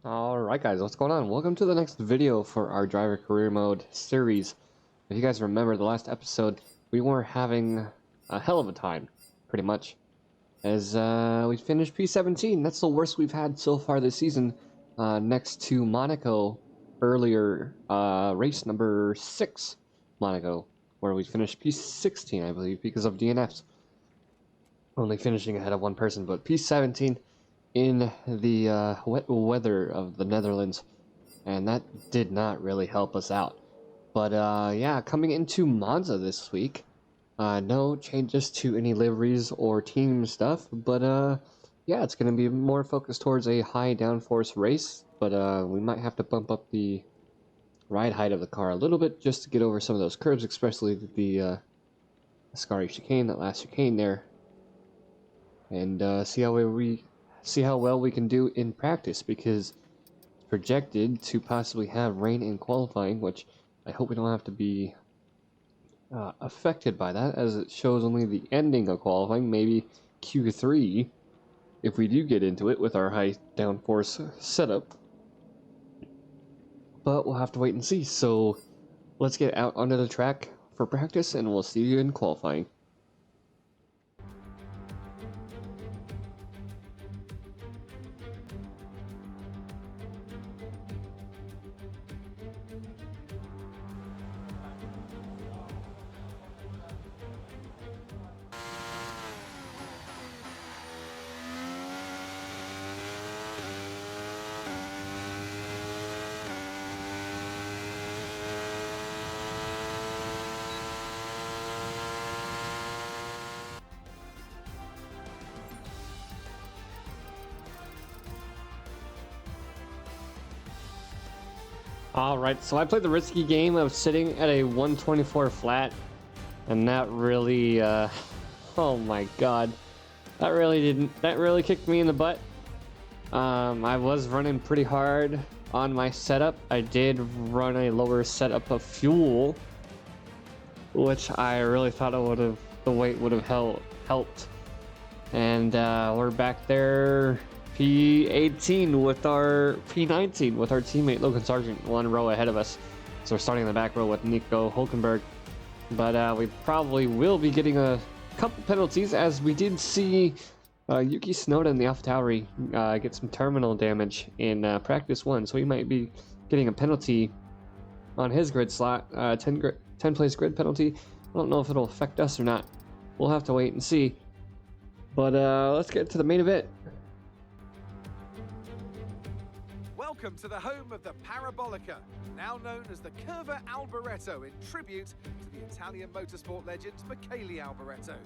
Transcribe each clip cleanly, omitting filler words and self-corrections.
Alright guys, what's going on? Welcome to the next video for our driver career mode series. If you guys remember the last episode, we were having a hell of a time, pretty much. As we finished P17, that's the worst we've had so far this season, next to Monaco earlier, race number 6, Monaco, where we finished P16 I believe, because of DNFs. Only finishing ahead of one person, but P17 in the wet weather of the Netherlands, and that did not really help us out. But yeah, coming into Monza this week, no changes to any liveries or team stuff, but yeah, it's going to be more focused towards a high downforce race, but we might have to bump up the ride height of the car a little bit just to get over some of those curves, especially the Ascari chicane, that last chicane there, and see how well we can do in practice, because it's projected to possibly have rain in qualifying, which I hope we don't have to be affected by that, as it shows only the ending of qualifying, maybe Q3 if we do get into it with our high downforce setup. But we'll have to wait and see. So let's get out onto the track for practice, and we'll see you in qualifying. Alright, so I played the risky game of sitting at a 124 flat, and that really, oh my god, that really kicked me in the butt. I was running pretty hard on my setup. I did run a lower setup of fuel, which I really thought the weight would have helped. And we're back there, P18 with our P19 with our teammate Logan Sargent, one row ahead of us. So we're starting in the back row with Nico Hulkenberg. But we probably will be getting a couple penalties, as we did see Yuki Tsunoda in the AlphaTauri get some terminal damage in practice 1. So he might be getting a penalty on his grid slot, 10 place grid penalty. I don't know if it'll affect us or not. We'll have to wait and see. But let's get to the main event. Welcome to the home of the Parabolica, now known as the Curva Alboreto, in tribute to the Italian motorsport legend Michele Alboreto.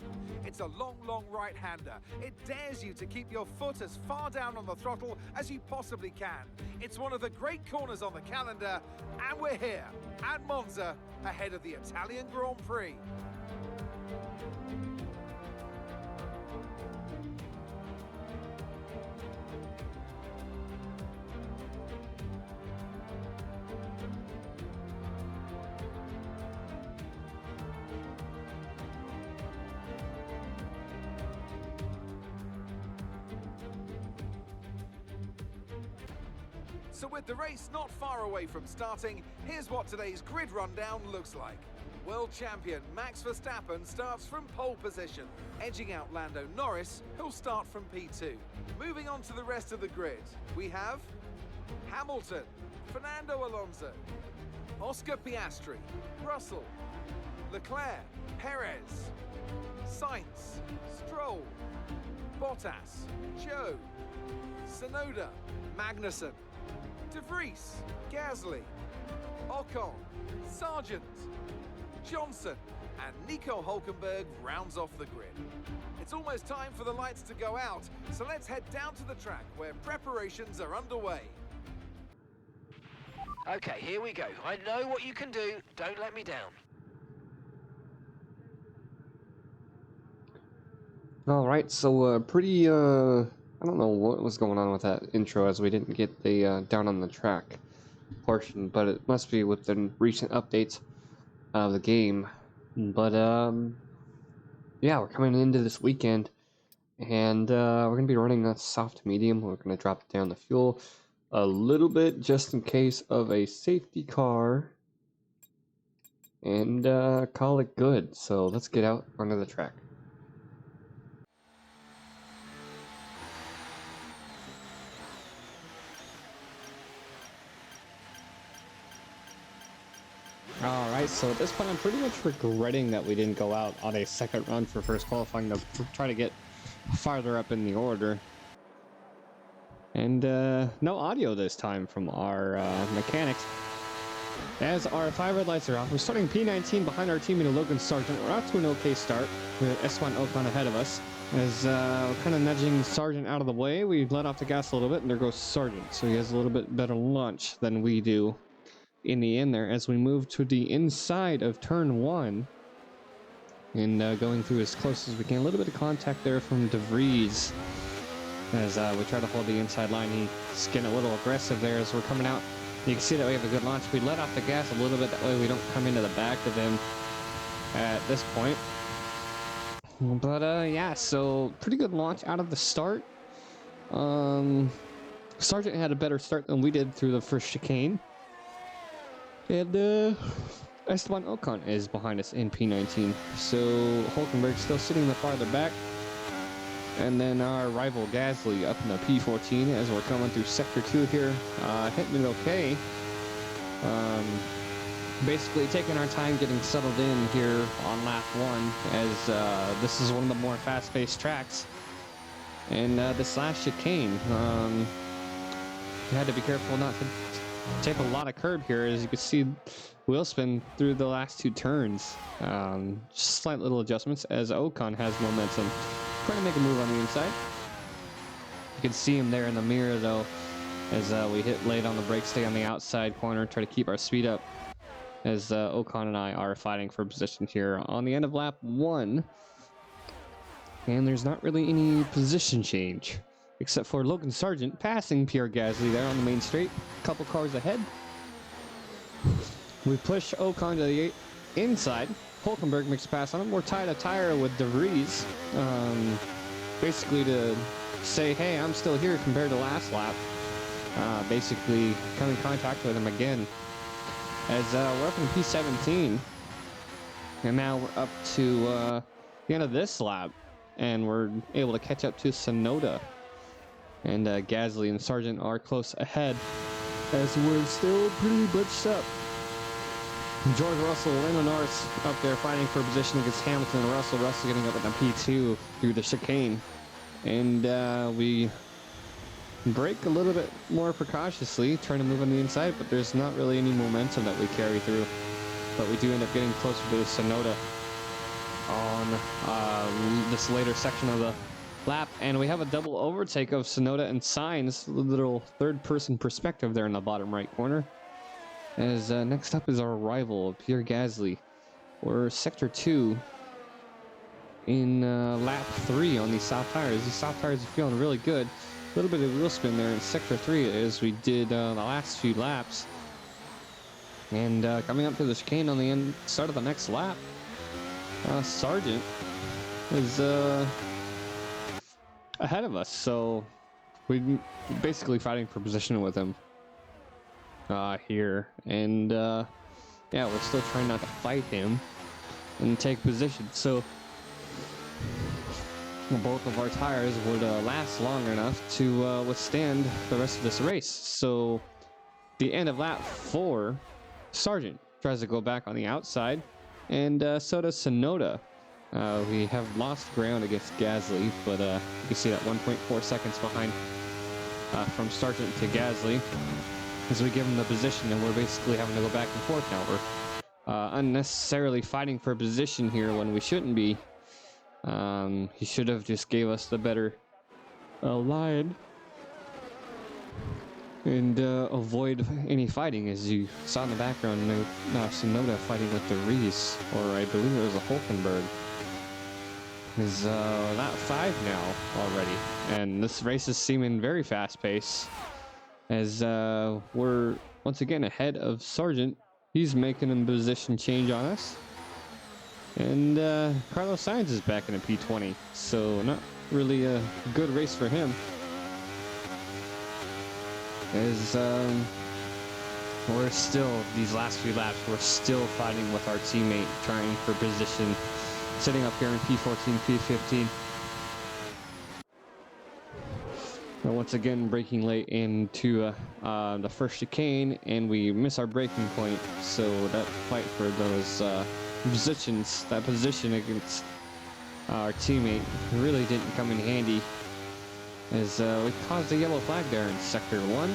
It's a long right-hander. It dares you to keep your foot as far down on the throttle as you possibly can. It's one of the great corners on the calendar, and we're here at Monza, ahead of the Italian Grand Prix. So with the race not far away from starting, here's what today's grid rundown looks like. World champion Max Verstappen starts from pole position, edging out Lando Norris, who'll start from P2. Moving on to the rest of the grid, we have Hamilton, Fernando Alonso, Oscar Piastri, Russell, Leclerc, Perez, Sainz, Stroll, Bottas, Joe, Tsunoda, Magnussen, De Vries, Gasly, Ocon, Sargent, Johnson, and Nico Hulkenberg rounds off the grid. It's almost time for the lights to go out, so let's head down to the track where preparations are underway. Okay, here we go. I know what you can do. Don't let me down. Alright, so pretty I don't know what was going on with that intro, as we didn't get the down on the track portion, but it must be with the recent updates of the game. But yeah, we're coming into this weekend, and we're going to be running a soft medium. We're going to drop down the fuel a little bit just in case of a safety car and call it good. So let's get out onto the track. Alright, so at this point I'm pretty much regretting that we didn't go out on a second run for first qualifying to try to get farther up in the order. And no audio this time from our mechanics. As our 5 red lights are off, we're starting P19 behind our teammate Logan Sargent. We're out to an okay start with S1 Ocon ahead of us. As we're kind of nudging Sargent out of the way, we let off the gas a little bit and there goes Sargent. So he has a little bit better launch than we do in the end there as we move to the inside of turn 1 and going through as close as we can. A little bit of contact there from De Vries as we try to hold the inside line. He's getting a little aggressive there as we're coming out. You can see that we have a good launch. We let off the gas a little bit, that way we don't come into the back of him at this point. But yeah, so pretty good launch out of the start. Sargent had a better start than we did through the first chicane. And Esteban Ocon is behind us in P19. So Hulkenberg still sitting the farther back. And then our rival Gasly up in the P14 as we're coming through Sector 2 here. Hitting it okay. Basically taking our time getting settled in here on lap 1 as this is one of the more fast-paced tracks. And this last chicane, you had to be careful not to take a lot of curb here. As you can see, wheel spin through the last 2 turns. Just slight little adjustments as Ocon has momentum. Trying to make a move on the inside. You can see him there in the mirror though, as we hit late on the brake, stay on the outside corner, try to keep our speed up as Ocon and I are fighting for position here on the end of lap 1. And there's not really any position change, except for Logan Sargent passing Pierre Gasly there on the main straight, a couple cars ahead. We push Ocon to the inside. Hulkenberg makes a pass on him. We're tied a tire with De Vries, basically to say, hey, I'm still here compared to last lap. Basically come in contact with him again. As we're up in P17, and now we're up to the end of this lap, and we're able to catch up to Tsunoda. And Gasly and Sargent are close ahead, as we're still pretty butched up. George Russell, Lando Norris up there fighting for position against Hamilton. Russell getting up in the P2 through the chicane. And we brake a little bit more precautiously, trying to move on the inside, but there's not really any momentum that we carry through. But we do end up getting closer to the Tsunoda on this later section of the lap. And we have a double overtake of Tsunoda and Sainz, a little third-person perspective there in the bottom right corner. As next up is our rival, Pierre Gasly. We're Sector 2 in lap 3 on these soft tires. These soft tires are feeling really good. A little bit of wheel spin there in Sector 3 as we did the last few laps. And coming up to the chicane on the start of the next lap, Sargent is ahead of us. So we're basically fighting for position with him here, and yeah, we're still trying not to fight him and take position, so both of our tires would last long enough to withstand the rest of this race. So the end of lap 4, Sargent tries to go back on the outside, and so does Tsunoda. We have lost ground against Gasly, but you can see that 1.4 seconds behind from Sargent to Gasly as we give him the position, and we're basically having to go back and forth now. We're unnecessarily fighting for position here when we shouldn't be. He should have just gave us the better line and avoid any fighting. As you saw in the background, Tsunoda fighting with De Vries, or I believe it was a Hulkenberg. Is lap 5 now already, and this race is seeming very fast-paced. As we're once again ahead of Sargent. He's making a position change on us. And Carlos Sainz is back in a P20, so not really a good race for him. As we're still, these last few laps, we're still fighting with our teammate, trying for position, sitting up here in P14, P15. And once again, braking late into the first chicane, and we miss our braking point. So that fight for those positions, that position against our teammate, really didn't come in handy, as we caused a yellow flag there in sector 1.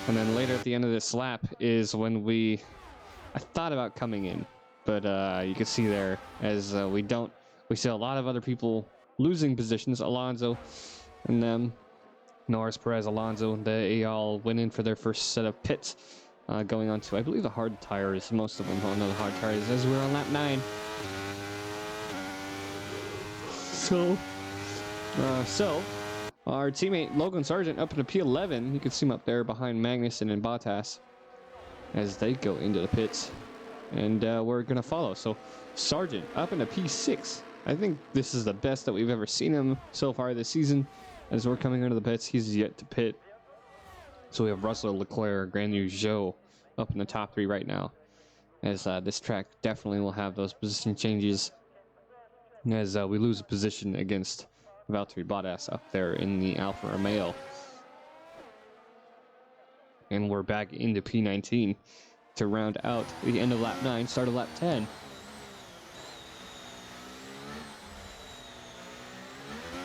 And then later at the end of this lap is when I thought about coming in, but you can see there, as we see a lot of other people losing positions. Alonso and them, Norris, Perez, Alonso, they all went in for their first set of pits, going on to, I believe, the hard tires. Most of them on the hard tires, as we're on lap 9. So our teammate Logan Sargent up into P11. You can see him up there behind Magnussen and Bottas as they go into the pits, and we're gonna follow. So Sargent up into P6. I think this is the best that we've ever seen him so far this season. As we're coming into the pits, he's yet to pit. So we have Russell, Leclerc, Granu, Zhou up in the top 3 right now, as this track definitely will have those position changes, as we lose a position against Valtteri Bottas up there in the Alfa Romeo. And we're back into P19 to round out the end of lap 9, start of lap 10.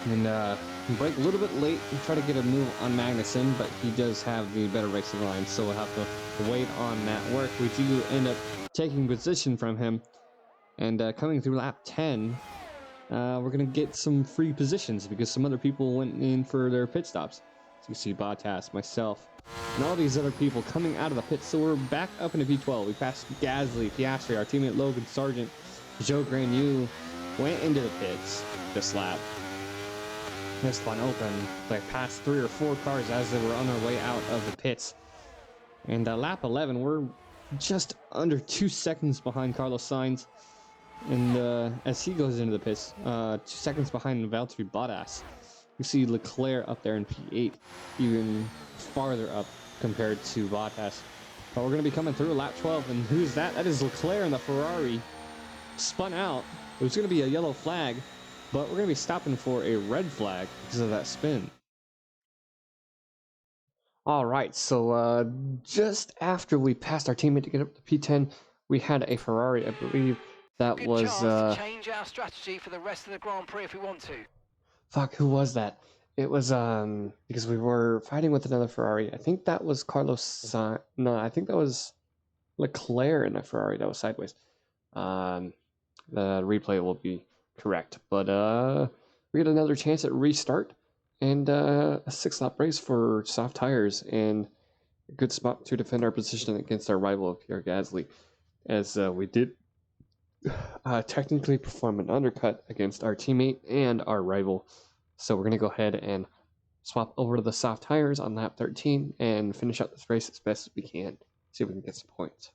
And brake a little bit late and try to get a move on Magnussen, but he does have the better racing line, so we'll have to wait on that work. We do end up taking position from him, and coming through lap 10, we're going to get some free positions because some other people went in for their pit stops. So you see Bottas, myself, and all these other people coming out of the pits. So we're back up into P12. We passed Gasly, Piastri, our teammate Logan Sargent, Zhou Granu went into the pits this lap. Missed one open. They passed 3 or 4 cars as they were on their way out of the pits. And lap 11, we're just under 2 seconds behind Carlos Sainz. And as he goes into the pits, 2 seconds behind Valtteri Bottas. You see Leclerc up there in P8, even farther up compared to Bottas. But we're going to be coming through lap 12, and who's that? That is Leclerc in the Ferrari. Spun out. It was going to be a yellow flag, but we're going to be stopping for a red flag because of that spin. All right, so just after we passed our teammate to get up to P10, we had a Ferrari, I believe. That Good was chance to change our strategy for the rest of the Grand Prix if we want to. Fuck, who was that? It was because we were fighting with another Ferrari. I think that was No, I think that was Leclerc in a Ferrari that was sideways. The replay will be correct, but we had another chance at restart and a 6-lap race for soft tires and a good spot to defend our position against our rival Pierre Gasly, as we did technically perform an undercut against our teammate and our rival. So we're going to go ahead and swap over to the soft tires on lap 13 and finish out this race as best as we can. See if we can get some points.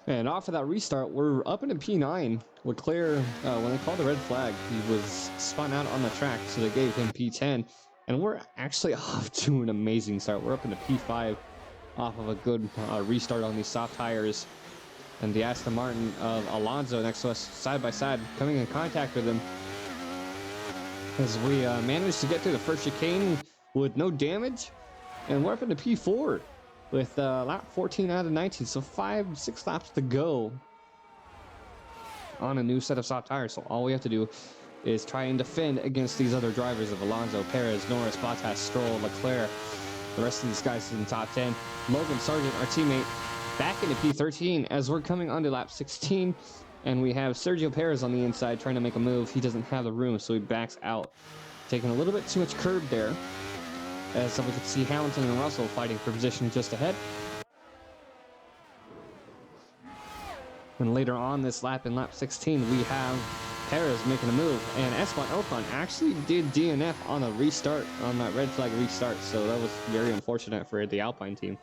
And off of that restart, we're up into P9. Leclerc, when they called the red flag, he was spun out on the track, so they gave him P10. And we're actually off to an amazing start. We're up into P5 off of a good restart on these soft tires. And the Aston Martin of Alonso next to us, side by side, coming in contact with him. As we managed to get through the first chicane with no damage. And we're up into P4 with lap 14 out of 19. So 5-6 laps to go on a new set of soft tires. So all we have to do is try and defend against these other drivers of Alonso, Perez, Norris, Bottas, Stroll, Leclerc. The rest of these guys in the top 10. Logan Sargent, our teammate, back into P13 as we're coming onto lap 16. And we have Sergio Perez on the inside trying to make a move. He doesn't have the room, so he backs out. Taking a little bit too much curb there. As we can see Hamilton and Russell fighting for position just ahead. And later on this lap, in lap 16, we have Perez making a move, and Esteban Ocon actually did DNF on a restart, on that red flag restart, so that was very unfortunate for the Alpine team.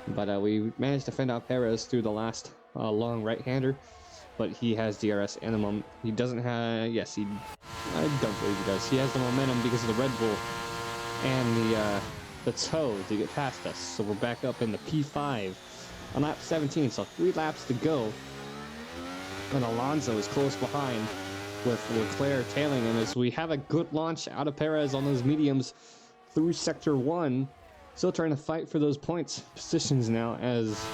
But we managed to fend out Perez through the last long right-hander, but he has DRS and the moment. He doesn't have. Yes, I don't believe he does. He has the momentum because of the Red Bull and the toe to get past us. So we're back up in the P5 on lap 17. So 3 laps to go, and Alonso is close behind, with Leclerc tailing him as we have a good launch out of Perez on those mediums through sector 1. Still trying to fight for those points positions now, as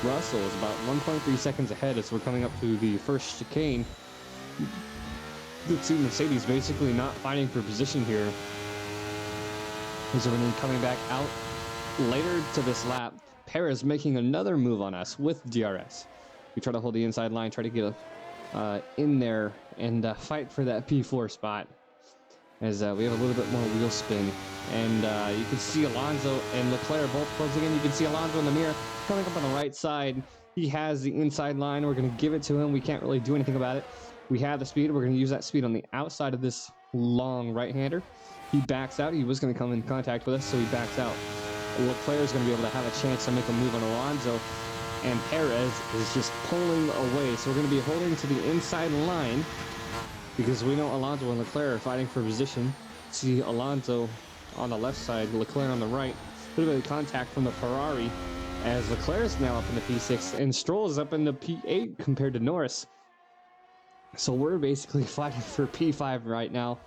Russell is about 1.3 seconds ahead as we're coming up to the first chicane. The two Mercedes basically not fighting for position here, as we're coming back out later to this lap. Perez making another move on us with DRS. We try to hold the inside line, try to get in there and fight for that P4 spot, as we have a little bit more wheel spin. And you can see Alonso and Leclerc both closing in. You can see Alonso in the mirror coming up on the right side. He has the inside line. We're going to give it to him. We can't really do anything about it. We have the speed. We're going to use that speed on the outside of this long right-hander. He backs out. He was going to come in contact with us, so he backs out. Leclerc is going to be able to have a chance to make a move on Alonso, and Perez is just pulling away. So we're going to be holding to the inside line, because we know Alonso and Leclerc are fighting for position. See Alonso on the left side, Leclerc on the right. A little bit of contact from the Ferrari, as Leclerc is now up in the P6 and Stroll is up in the P8 compared to Norris. So we're basically fighting for P5 right now.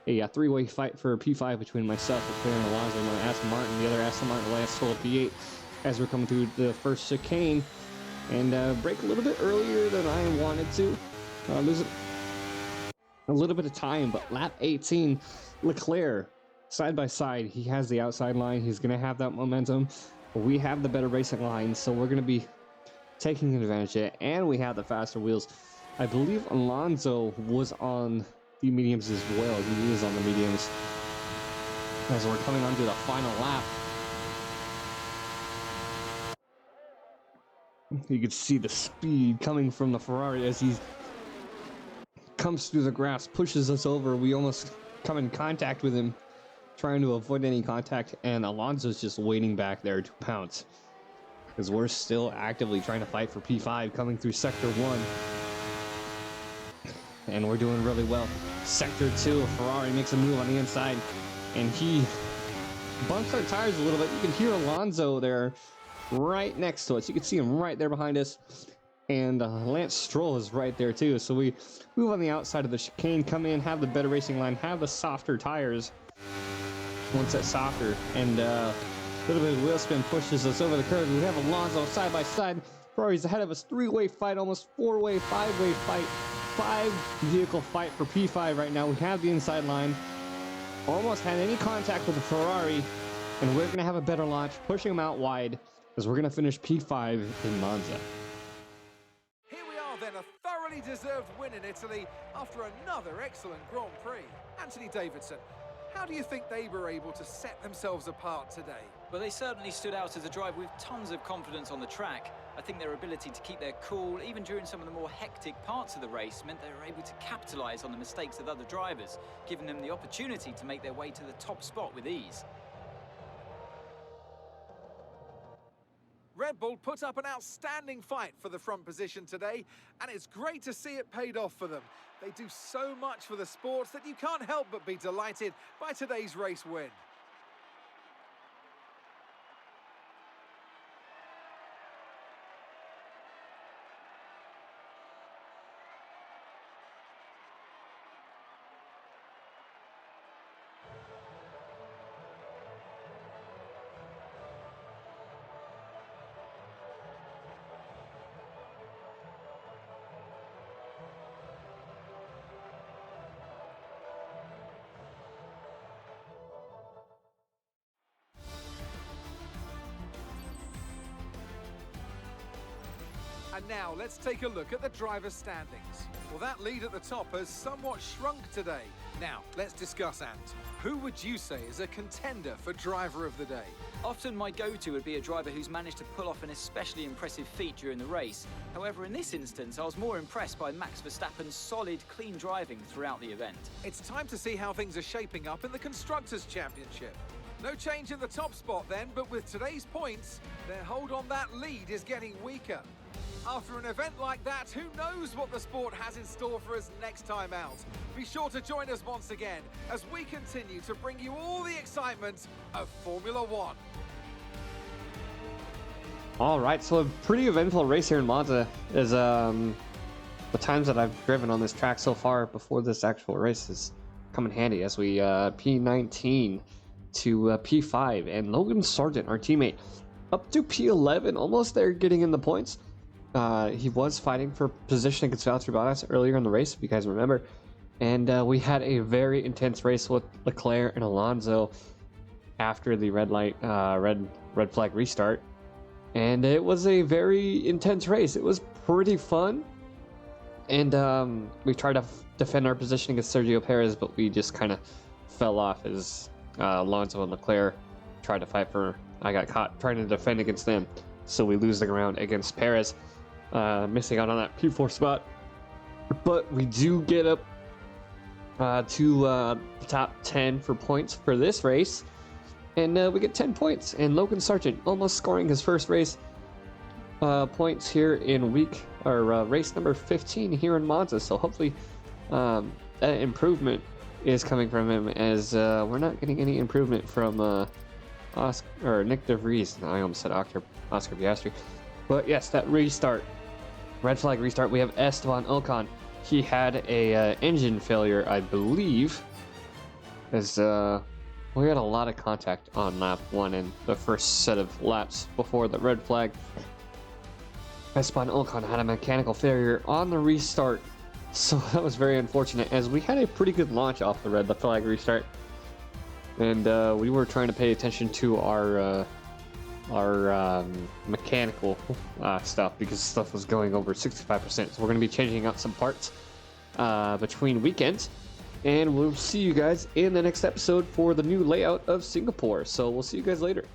A three-way fight for P5 between myself, Leclerc, and Alonso, and Aston Martin. The other Aston Martin last Stroll at P8, as we're coming through the first chicane, and break a little bit earlier than I wanted to. Lose a little bit of time, but lap 18, Leclerc side by side. He has the outside line. He's going to have that momentum. We have the better racing line, so we're going to be taking advantage of it, and we have the faster wheels. I believe Alonso was on the mediums as well. He is on the mediums as we're coming onto the final lap. You can see the speed coming from the Ferrari as he comes through the grass, pushes us over. We almost come in contact with him, trying to avoid any contact, and Alonso's just waiting back there to pounce, because we're still actively trying to fight for P5 coming through sector 1. And we're doing really well. Sector 2, Ferrari makes a move on the inside, and he bumps our tires a little bit. You can hear Alonso there right next to us. You can see him right there behind us, and Lance Stroll is right there too. So we move on the outside of the chicane, come in, have the better racing line, have the softer tires. Once that's softer, and a little bit of wheel spin pushes us over the curve. We have Alonso side by side. Ferrari's ahead of us. 3-way fight, almost 4-way, 5-way fight. 5-vehicle fight for P5 right now. We have the inside line. Almost had any contact with the Ferrari, and we're going to have a better launch, pushing them out wide, as we're going to finish P5 in Monza. Here we are then, a thoroughly deserved win in Italy after another excellent Grand Prix. Anthony Davidson, how do you think they were able to set themselves apart today? Well, they certainly stood out as a driver with tons of confidence on the track. I think their ability to keep their cool, even during some of the more hectic parts of the race, meant they were able to capitalise on the mistakes of other drivers, giving them the opportunity to make their way to the top spot with ease. Red Bull put up an outstanding fight for the front position today, and it's great to see it paid off for them. They do so much for the sport that you can't help but be delighted by today's race win. And now let's take a look at the driver's standings. Well, that lead at the top has somewhat shrunk today. Now, let's discuss, Ant. Who would you say is a contender for driver of the day? Often my go-to would be a driver who's managed to pull off an especially impressive feat during the race. However, in this instance, I was more impressed by Max Verstappen's solid, clean driving throughout the event. It's time to see how things are shaping up in the Constructors' Championship. No change in the top spot then, but with today's points, their hold on that lead is getting weaker. After an event like that, who knows what the sport has in store for us next time out? Be sure to join us once again as we continue to bring you all the excitement of Formula One. All right, so a pretty eventful race here in Monza is the times that I've driven on this track so far before this actual race has come in handy as we P19 to P5, and Logan Sargent, our teammate, up to P11, almost there getting in the points. He was fighting for position against Venturi Paddock earlier in the race, if you guys remember, and we had a very intense race with Leclerc and Alonso after the red flag restart, and it was a very intense race. It was pretty fun, and we tried to defend our position against Sergio Perez, but we just kind of fell off as Alonso and Leclerc tried to fight for. I got caught trying to defend against them, so we lose the ground against Perez, missing out on that P4 spot. But we do get up to the top 10 for points for this race, and we get 10 points. And Logan Sargent almost scoring his first race points here in race number 15 here in Monza. So hopefully that improvement is coming from him, as we're not getting any improvement from Nick DeVries. I almost said Oscar Piastri. But yes, that restart, red flag restart, we have Esteban Ocon. He had a engine failure, I believe, as we had a lot of contact on lap 1 and the first set of laps before the red flag. Esteban Ocon had a mechanical failure on the restart, so that was very unfortunate, as we had a pretty good launch off the red flag restart, and we were trying to pay attention to our mechanical stuff, because stuff was going over 65%. So we're going to be changing out some parts between weekends, and we'll see you guys in the next episode for the new layout of Singapore. So we'll see you guys later.